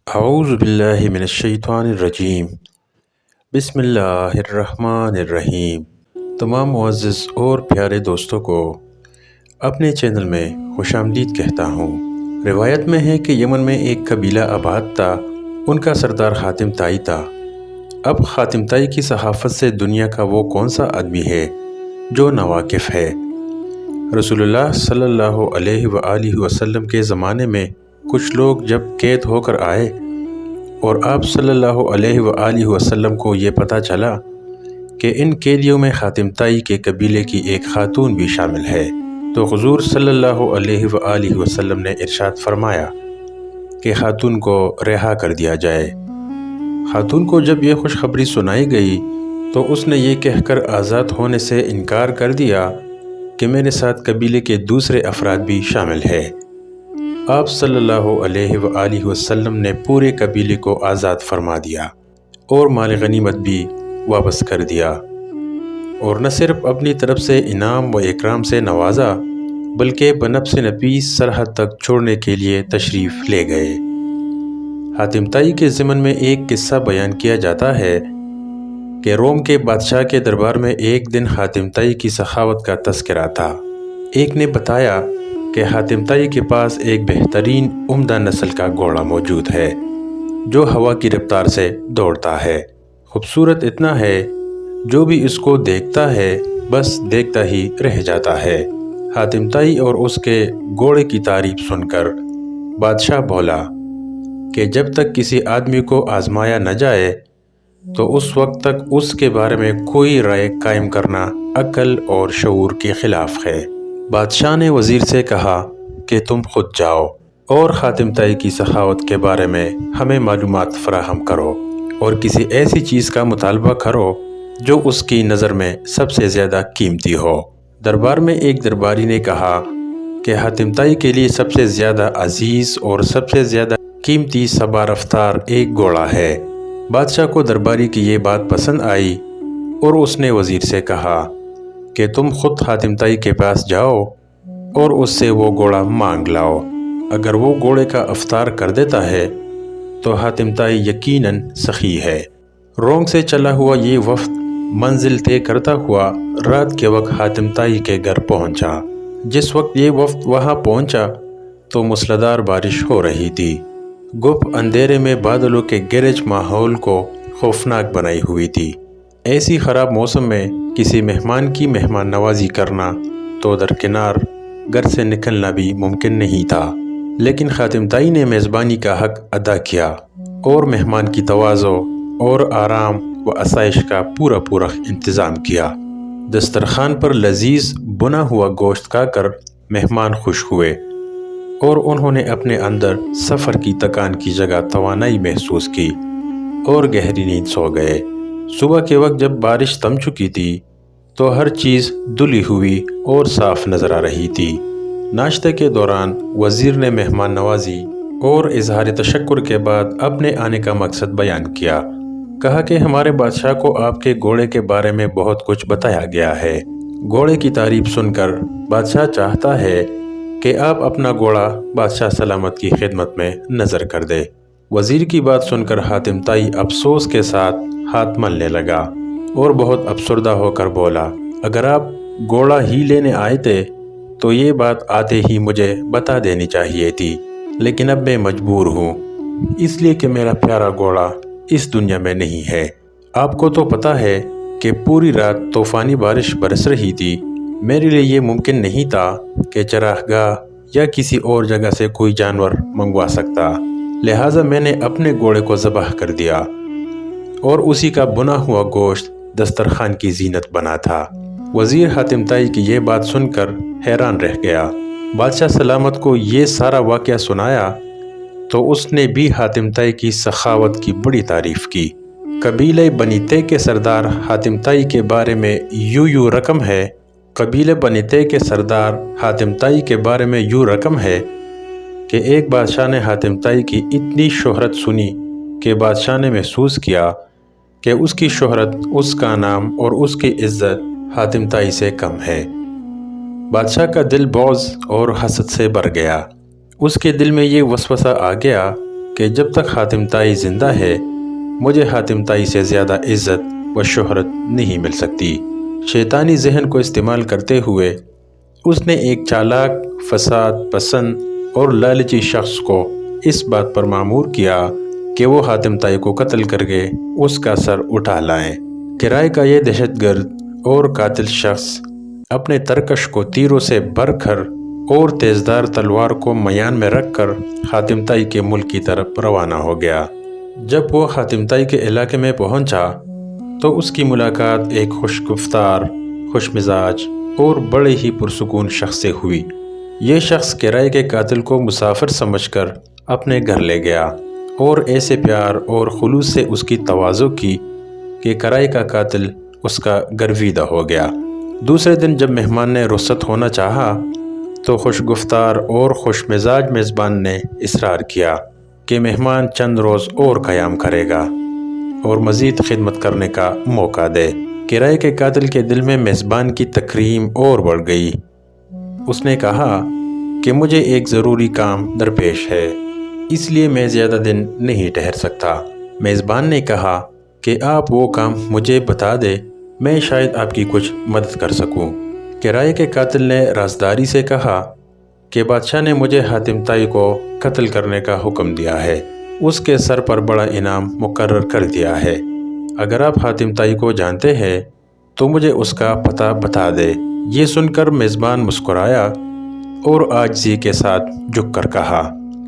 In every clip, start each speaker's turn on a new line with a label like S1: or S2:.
S1: اعوذ باللہ من الشیطان الرجیم بسم اللہ الرحمن الرحیم۔ تمام معزز اور پیارے دوستوں کو اپنے چینل میں خوش آمدید کہتا ہوں۔ روایت میں ہے کہ یمن میں ایک قبیلہ آباد تھا، ان کا سردار حاتم طائی تھا۔ اب حاتم طائی کی صحافت سے دنیا کا وہ کون سا آدمی ہے جو ناواقف ہے؟ رسول اللہ صلی اللہ علیہ وآلہ وسلم کے زمانے میں کچھ لوگ جب قید ہو کر آئے اور آپ صلی اللہ علیہ وآلہ وسلم کو یہ پتہ چلا کہ ان قیدیوں میں حاتم طائی کے قبیلے کی ایک خاتون بھی شامل ہے، تو حضور صلی اللہ علیہ وآلہ وسلم نے ارشاد فرمایا کہ خاتون کو رہا کر دیا جائے۔ خاتون کو جب یہ خوشخبری سنائی گئی تو اس نے یہ کہہ کر آزاد ہونے سے انکار کر دیا کہ میرے ساتھ قبیلے کے دوسرے افراد بھی شامل ہیں۔ آپ صلی اللہ علیہ وآلہ وسلم نے پورے قبیلے کو آزاد فرما دیا اور مال غنیمت بھی واپس کر دیا، اور نہ صرف اپنی طرف سے انعام و اکرام سے نوازا بلکہ بنفس نفیس سرحد تک چھوڑنے کے لیے تشریف لے گئے۔ حاتم طائی کے ضمن میں ایک قصہ بیان کیا جاتا ہے کہ روم کے بادشاہ کے دربار میں ایک دن حاتم طائی کی سخاوت کا تذکرہ تھا۔ ایک نے بتایا کہ حاتم طائی کے پاس ایک بہترین عمدہ نسل کا گھوڑا موجود ہے جو ہوا کی رفتار سے دوڑتا ہے، خوبصورت اتنا ہے جو بھی اس کو دیکھتا ہے بس دیکھتا ہی رہ جاتا ہے۔ حاتم طائی اور اس کے گھوڑے کی تعریف سن کر بادشاہ بولا کہ جب تک کسی آدمی کو آزمایا نہ جائے تو اس وقت تک اس کے بارے میں کوئی رائے قائم کرنا عقل اور شعور کے خلاف ہے۔ بادشاہ نے وزیر سے کہا کہ تم خود جاؤ اور حاتم طائی کی سخاوت کے بارے میں ہمیں معلومات فراہم کرو اور کسی ایسی چیز کا مطالبہ کرو جو اس کی نظر میں سب سے زیادہ قیمتی ہو۔ دربار میں ایک درباری نے کہا کہ حاتم طائی کے لیے سب سے زیادہ عزیز اور سب سے زیادہ قیمتی سبا رفتار ایک گھوڑا ہے۔ بادشاہ کو درباری کی یہ بات پسند آئی اور اس نے وزیر سے کہا کہ تم خود حاتم طائی کے پاس جاؤ اور اس سے وہ گھوڑا مانگ لاؤ۔ اگر وہ گھوڑے کا افطار کر دیتا ہے تو حاتم طائی یقیناً سخی ہے۔ روم سے چلا ہوا یہ وفد منزل طے کرتا ہوا رات کے وقت حاتم طائی کے گھر پہنچا۔ جس وقت یہ وفد وہاں پہنچا تو موسلادھار بارش ہو رہی تھی۔ گپ اندھیرے میں بادلوں کے گرج ماحول کو خوفناک بنائی ہوئی تھی۔ ایسی خراب موسم میں کسی مہمان کی مہمان نوازی کرنا تو درکنار گھر سے نکلنا بھی ممکن نہیں تھا، لیکن حاتم طائی نے میزبانی کا حق ادا کیا اور مہمان کی تواضع اور آرام و آسائش کا پورا انتظام کیا۔ دسترخوان پر لذیذ بنا ہوا گوشت کھا کر مہمان خوش ہوئے اور انہوں نے اپنے اندر سفر کی تکان کی جگہ توانائی محسوس کی اور گہری نیند سو گئے۔ صبح کے وقت جب بارش تھم چکی تھی تو ہر چیز دھلی ہوئی اور صاف نظر آ رہی تھی۔ ناشتے کے دوران وزیر نے مہمان نوازی اور اظہار تشکر کے بعد اپنے آنے کا مقصد بیان کیا۔ کہا کہ ہمارے بادشاہ کو آپ کے گھوڑے کے بارے میں بہت کچھ بتایا گیا ہے۔ گھوڑے کی تعریف سن کر بادشاہ چاہتا ہے کہ آپ اپنا گھوڑا بادشاہ سلامت کی خدمت میں نظر کر دے۔ وزیر کی بات سن کر حاتم طائی افسوس کے ساتھ ہاتھ ملنے لگا اور بہت افسردہ ہو کر بولا، اگر آپ گھوڑا ہی لینے آئے تھے تو یہ بات آتے ہی مجھے بتا دینی چاہیے تھی، لیکن اب میں مجبور ہوں اس لیے کہ میرا پیارا گھوڑا اس دنیا میں نہیں ہے۔ آپ کو تو پتہ ہے کہ پوری رات طوفانی بارش برس رہی تھی، میرے لیے یہ ممکن نہیں تھا کہ چراگاہ یا کسی اور جگہ سے کوئی جانور منگوا سکتا، لہٰذا میں نے اپنے گھوڑے کو ذبح کر دیا اور اسی کا بنا ہوا گوشت دسترخوان کی زینت بنا تھا۔ وزیر حاتم طائی کی یہ بات سن کر حیران رہ گیا۔ بادشاہ سلامت کو یہ سارا واقعہ سنایا تو اس نے بھی حاتم طائی کی سخاوت کی بڑی تعریف کی۔ قبیلہ بنی طے کے سردار حاتم طائی کے بارے میں یوں رقم ہے قبیلہ بنی طے کے سردار حاتم طائی کے بارے میں یوں رقم ہے کہ ایک بادشاہ نے حاتم طائی کی اتنی شہرت سنی کہ بادشاہ نے محسوس کیا کہ اس کی شہرت، اس کا نام اور اس کی عزت حاتم طائی سے کم ہے۔ بادشاہ کا دل بغض اور حسد سے بھر گیا۔ اس کے دل میں یہ وسوسہ آ گیا کہ جب تک حاتم طائی زندہ ہے مجھے حاتم طائی سے زیادہ عزت و شہرت نہیں مل سکتی۔ شیطانی ذہن کو استعمال کرتے ہوئے اس نے ایک چالاک، فساد پسند اور لالچی شخص کو اس بات پر مامور کیا کہ وہ حاتم طائی کو قتل کر کے اس کا سر اٹھا لائیں۔ کرائے کا یہ دہشت گرد اور قاتل شخص اپنے ترکش کو تیروں سے بھر کر اور تیزدار تلوار کو میان میں رکھ کر حاتم طائی کے ملک کی طرف روانہ ہو گیا۔ جب وہ حاتم طائی کے علاقے میں پہنچا تو اس کی ملاقات ایک خوش گفتار، خوش مزاج اور بڑے ہی پرسکون شخص سے ہوئی۔ یہ شخص کرائے کے قاتل کو مسافر سمجھ کر اپنے گھر لے گیا اور ایسے پیار اور خلوص سے اس کی تواضع کی کہ کرائے کا قاتل اس کا گرویدہ ہو گیا۔ دوسرے دن جب مہمان نے رخصت ہونا چاہا تو خوش گفتار اور خوش مزاج میزبان نے اصرار کیا کہ مہمان چند روز اور قیام کرے گا اور مزید خدمت کرنے کا موقع دے۔ کرائے کے قاتل کے دل میں میزبان کی تکریم اور بڑھ گئی۔ اس نے کہا کہ مجھے ایک ضروری کام درپیش ہے، اس لیے میں زیادہ دن نہیں ٹھہر سکتا۔ میزبان نے کہا کہ آپ وہ کام مجھے بتا دے، میں شاید آپ کی کچھ مدد کر سکوں۔ کرائے کے قاتل نے رازداری سے کہا کہ بادشاہ نے مجھے حاتم طائی کو قتل کرنے کا حکم دیا ہے، اس کے سر پر بڑا انعام مقرر کر دیا ہے۔ اگر آپ حاتم طائی کو جانتے ہیں تو مجھے اس کا پتہ بتا دے۔ یہ سن کر میزبان مسکرایا اور عاجزی کے ساتھ جھک کر کہا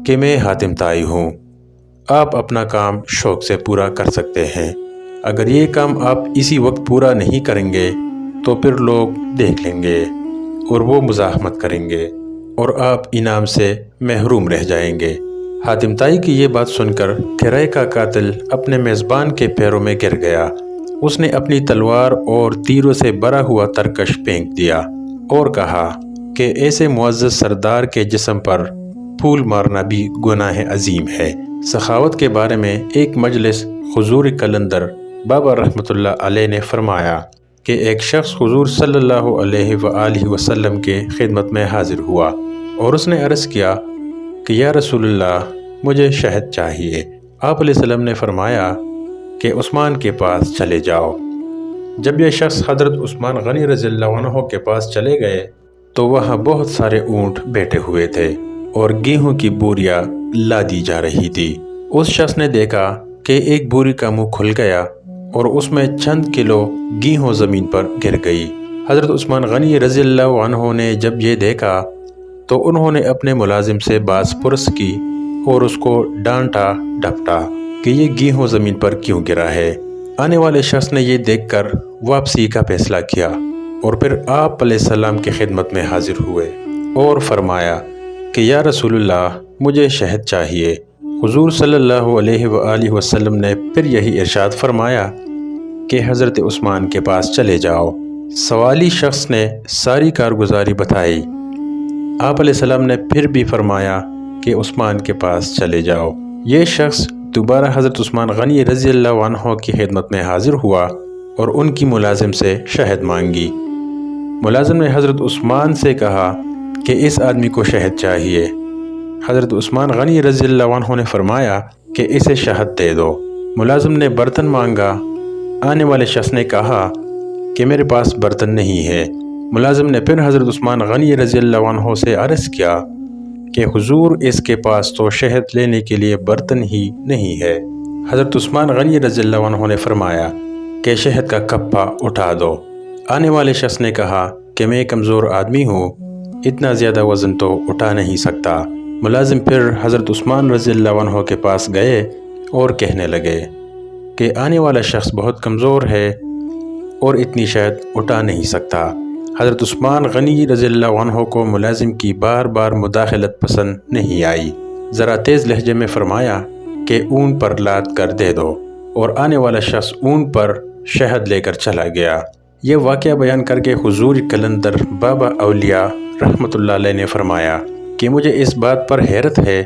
S1: کہ میں حاتم طائی ہوں، آپ اپنا کام شوق سے پورا کر سکتے ہیں۔ اگر یہ کام آپ اسی وقت پورا نہیں کریں گے تو پھر لوگ دیکھ لیں گے اور وہ مزاحمت کریں گے اور آپ انعام سے محروم رہ جائیں گے۔ حاتم طائی کی یہ بات سن کر کرائے کا قاتل اپنے میزبان کے پیروں میں گر گیا۔ اس نے اپنی تلوار اور تیروں سے بھرا ہوا ترکش پھینک دیا اور کہا کہ ایسے معزز سردار کے جسم پر پھول مارنا بھی گناہ عظیم ہے۔ سخاوت کے بارے میں ایک مجلس حضور کلندر بابا رحمۃ اللہ علیہ نے فرمایا کہ ایک شخص حضور صلی اللہ علیہ وآلہ وسلم کے خدمت میں حاضر ہوا اور اس نے عرض کیا کہ یا رسول اللہ مجھے شہد چاہیے۔ آپ علیہ السلام نے فرمایا کہ عثمان کے پاس چلے جاؤ۔ جب یہ شخص حضرت عثمان غنی رضی اللہ عنہ کے پاس چلے گئے تو وہاں بہت سارے اونٹ بیٹھے ہوئے تھے اور گیہوں کی بوریاں لادی جا رہی تھی۔ اس شخص نے دیکھا کہ ایک بوری کا منہ کھل گیا اور اس میں چند کلو گیہوں زمین پر گر گئی۔ حضرت عثمان غنی رضی اللہ عنہ نے جب یہ دیکھا تو انہوں نے اپنے ملازم سے باز پرس کی اور اس کو ڈانٹا ڈپٹا کہ یہ گیہوں زمین پر کیوں گرا ہے۔ آنے والے شخص نے یہ دیکھ کر واپسی کا فیصلہ کیا اور پھر آپ علیہ السلام کی خدمت میں حاضر ہوئے اور فرمایا کہ یا رسول اللہ مجھے شہد چاہیے۔ حضور صلی اللہ علیہ وآلہ وسلم نے پھر یہی ارشاد فرمایا کہ حضرت عثمان کے پاس چلے جاؤ۔ سوالی شخص نے ساری کارگزاری بتائی۔ آپ علیہ السلام نے پھر بھی فرمایا کہ عثمان کے پاس چلے جاؤ۔ یہ شخص دوبارہ حضرت عثمان غنی رضی اللہ عنہ کی خدمت میں حاضر ہوا اور ان کی ملازم سے شہد مانگی۔ ملازم نے حضرت عثمان سے کہا کہ اس آدمی کو شہد چاہیے۔ حضرت عثمان غنی رضی اللہ عنہ نے فرمایا کہ اسے شہد دے دو۔ ملازم نے برتن مانگا۔ آنے والے شخص نے کہا کہ میرے پاس برتن نہیں ہے۔ ملازم نے پھر حضرت عثمان غنی رضی اللہ عنہ سے عرض کیا کہ حضور اس کے پاس تو شہد لینے کے لیے برتن ہی نہیں ہے۔ حضرت عثمان غنی رضی اللہ عنہ نے فرمایا کہ شہد کا کپا اٹھا دو۔ آنے والے شخص نے کہا کہ میں کمزور آدمی ہوں، اتنا زیادہ وزن تو اٹھا نہیں سکتا۔ ملازم پھر حضرت عثمان رضی اللہ عنہ کے پاس گئے اور کہنے لگے کہ آنے والا شخص بہت کمزور ہے اور اتنی شہد اٹھا نہیں سکتا۔ حضرت عثمان غنی رضی اللہ عنہ کو ملازم کی بار بار مداخلت پسند نہیں آئی۔ ذرا تیز لہجے میں فرمایا کہ اون پر لاد کر دے دو، اور آنے والا شخص اون پر شہد لے کر چلا گیا۔ یہ واقعہ بیان کر کے حضور کلندر بابا اولیاء رحمۃ اللہ علیہ نے فرمایا کہ مجھے اس بات پر حیرت ہے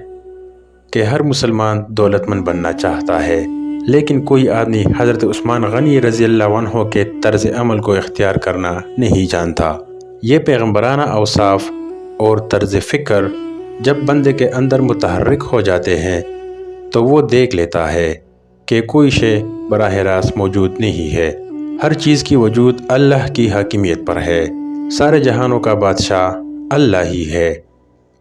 S1: کہ ہر مسلمان دولت مند بننا چاہتا ہے، لیکن کوئی آدمی حضرت عثمان غنی رضی اللہ عنہ کے طرز عمل کو اختیار کرنا نہیں جانتا۔ یہ پیغمبرانہ اوصاف اور طرز فکر جب بندے کے اندر متحرک ہو جاتے ہیں تو وہ دیکھ لیتا ہے کہ کوئی شے براہ راست موجود نہیں ہے۔ ہر چیز کی وجود اللہ کی حاکمیت پر ہے۔ سارے جہانوں کا بادشاہ اللہ ہی ہے،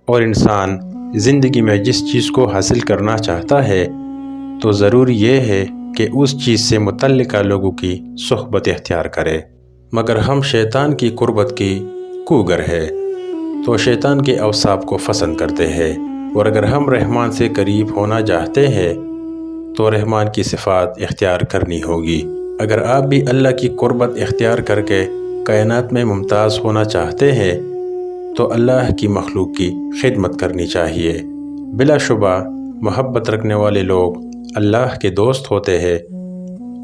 S1: اور انسان زندگی میں جس چیز کو حاصل کرنا چاہتا ہے تو ضروری یہ ہے کہ اس چیز سے متعلقہ لوگوں کی صحبت اختیار کرے۔ مگر ہم شیطان کی قربت کی کوگر ہے تو شیطان کے اوصاف کو پسند کرتے ہیں، اور اگر ہم رحمان سے قریب ہونا چاہتے ہیں تو رحمان کی صفات اختیار کرنی ہوگی۔ اگر آپ بھی اللہ کی قربت اختیار کر کے کائنات میں ممتاز ہونا چاہتے ہیں تو اللہ کی مخلوق کی خدمت کرنی چاہیے۔ بلا شبہ محبت رکھنے والے لوگ اللہ کے دوست ہوتے ہیں،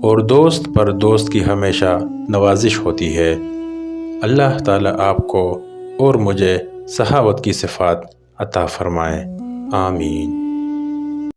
S1: اور دوست پر دوست کی ہمیشہ نوازش ہوتی ہے۔ اللہ تعالیٰ آپ کو اور مجھے صحابت کی صفات عطا فرمائے، آمین۔